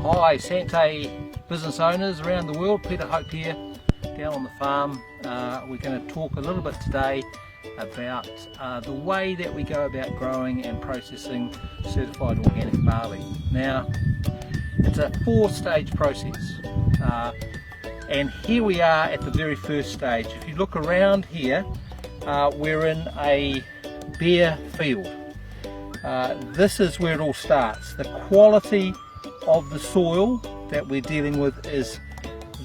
Hi Sante business owners around the world, Peter Hope here, down on the farm. We're going to talk a little bit today about the way that we go about growing and processing certified organic barley. Now, it's a 4-stage process, and here we are at the very first stage. If you look around here, we're in a bare field. This is where it all starts. The quality of the soil that we're dealing with is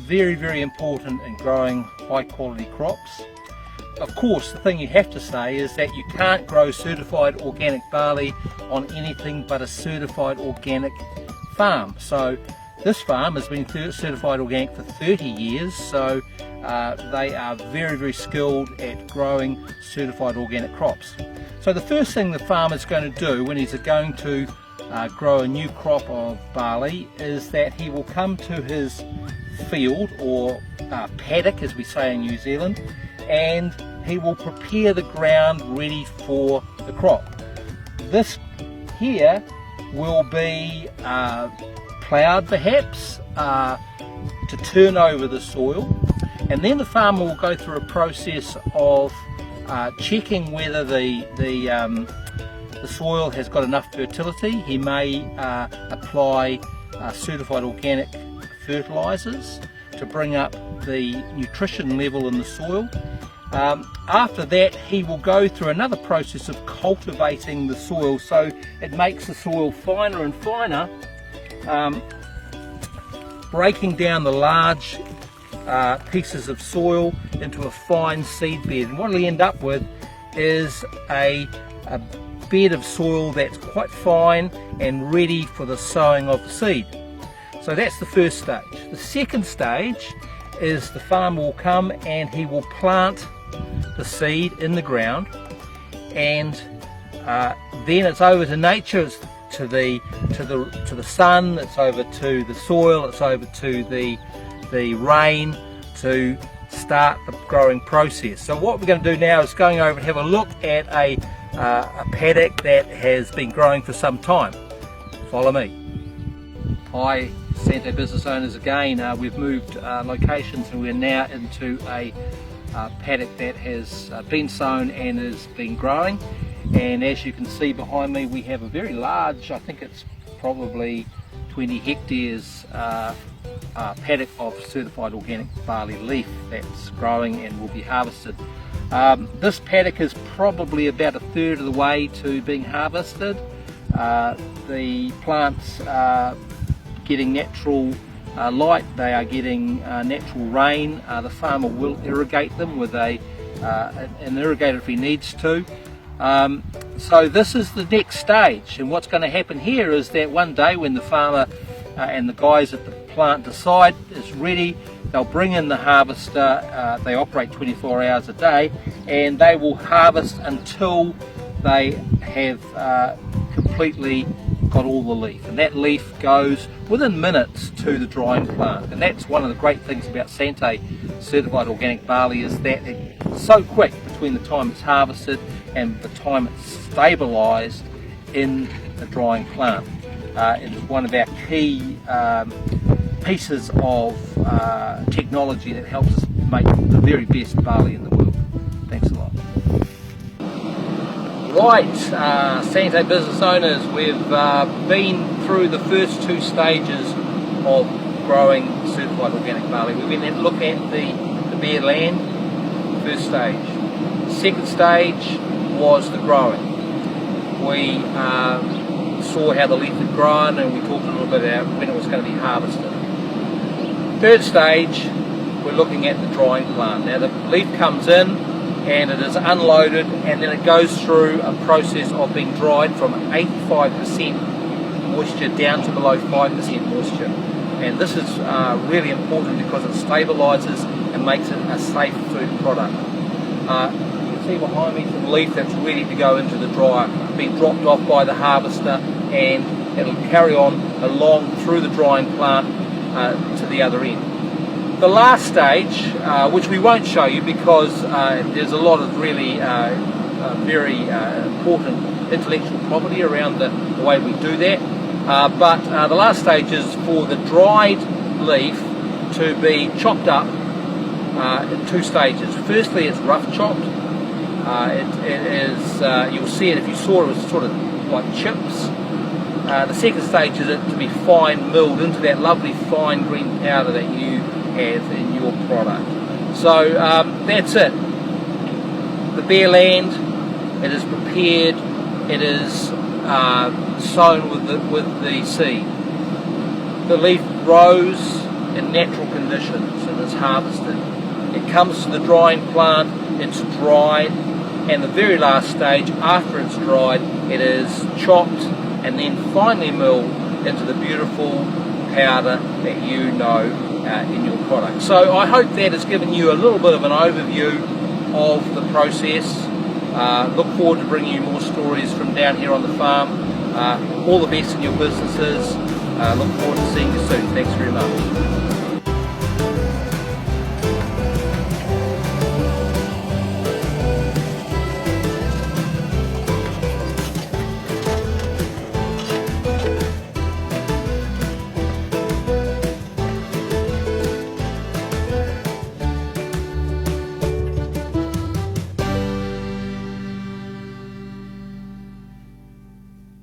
very, very important in growing high quality crops. Of course, the thing you have to say is that you can't grow certified organic barley on anything but a certified organic farm. So this farm has been certified organic for 30 years, so they are very, very skilled at growing certified organic crops. So the first thing the farmer's going to do when he's going to grow a new crop of barley is that he will come to his field, or paddock as we say in New Zealand, and he will prepare the ground ready for the crop. This here will be ploughed perhaps to turn over the soil, and then the farmer will go through a process of checking whether the soil has got enough fertility. He may apply certified organic fertilizers to bring up the nutrition level in the soil. After that, he will go through another process of cultivating the soil, so it makes the soil finer and finer, breaking down the large pieces of soil into a fine seed bed. And what he'll end up with is a bed of soil that's quite fine and ready for the sowing of the seed. So that's the first stage. The second stage is the farmer will come and he will plant the seed in the ground, and then it's over to nature. It's to the sun, it's over to the soil, it's over to the rain to start the growing process. So what we're going to do now is going over and have a look at a paddock that has been growing for some time. Follow me. Hi Sante business owners again. We've moved locations and we're now into a paddock that has been sown and has been growing, and as you can see behind me, we have a very large, I think it's probably 20 hectares paddock of certified organic barley leaf that's growing and will be harvested. This paddock is probably about 1/3 of the way to being harvested. The plants are getting natural light, they are getting natural rain. The farmer will irrigate them with an irrigator if he needs to. So this is the next stage, and what's going to happen here is that one day when the farmer and the guys at the plant decide it's ready, they'll bring in the harvester. They operate 24 hours a day, and they will harvest until they have completely got all the leaf, and that leaf goes within minutes to the drying plant. And that's one of the great things about Sante certified organic barley, is that it's so quick between the time it's harvested and the time it's stabilised in the drying plant. It is one of our key pieces of technology that helps us make the very best barley in the world. Thanks a lot. Right, Sante business owners, we've been through the first 2 stages of growing certified organic barley. We went and looked at the bare land, first stage. Second stage was the growing. We saw how the leaf had grown, and we talked a little bit about when it was going to be harvested. Third stage, we're looking at the drying plant. Now the leaf comes in and it is unloaded, and then it goes through a process of being dried from 85% moisture down to below 5% moisture. And this is really important because it stabilises and makes it a safe food product. You can see behind me some leaf that's ready to go into the dryer, being dropped off by the harvester, and it'll carry on along through the drying plant to the other end. The last stage, which we won't show you because there's a lot of really very important intellectual property around the way we do that, but the last stage is for the dried leaf to be chopped up in 2 stages. Firstly, it's rough chopped. It is, you'll see it if you saw it, it's sort of like chips. The second stage is it to be fine milled into that lovely fine green powder that you have in your product. So that's it. The bare land, it is prepared, it is sown with the seed. The leaf grows in natural conditions and is harvested. It comes to the drying plant, it's dried, and the very last stage, after it's dried, it is chopped and then finally milled into the beautiful powder that you know in your product. So I hope that has given you a little bit of an overview of the process. Look forward to bringing you more stories from down here on the farm. All the best in your businesses. Look forward to seeing you soon. Thanks very much.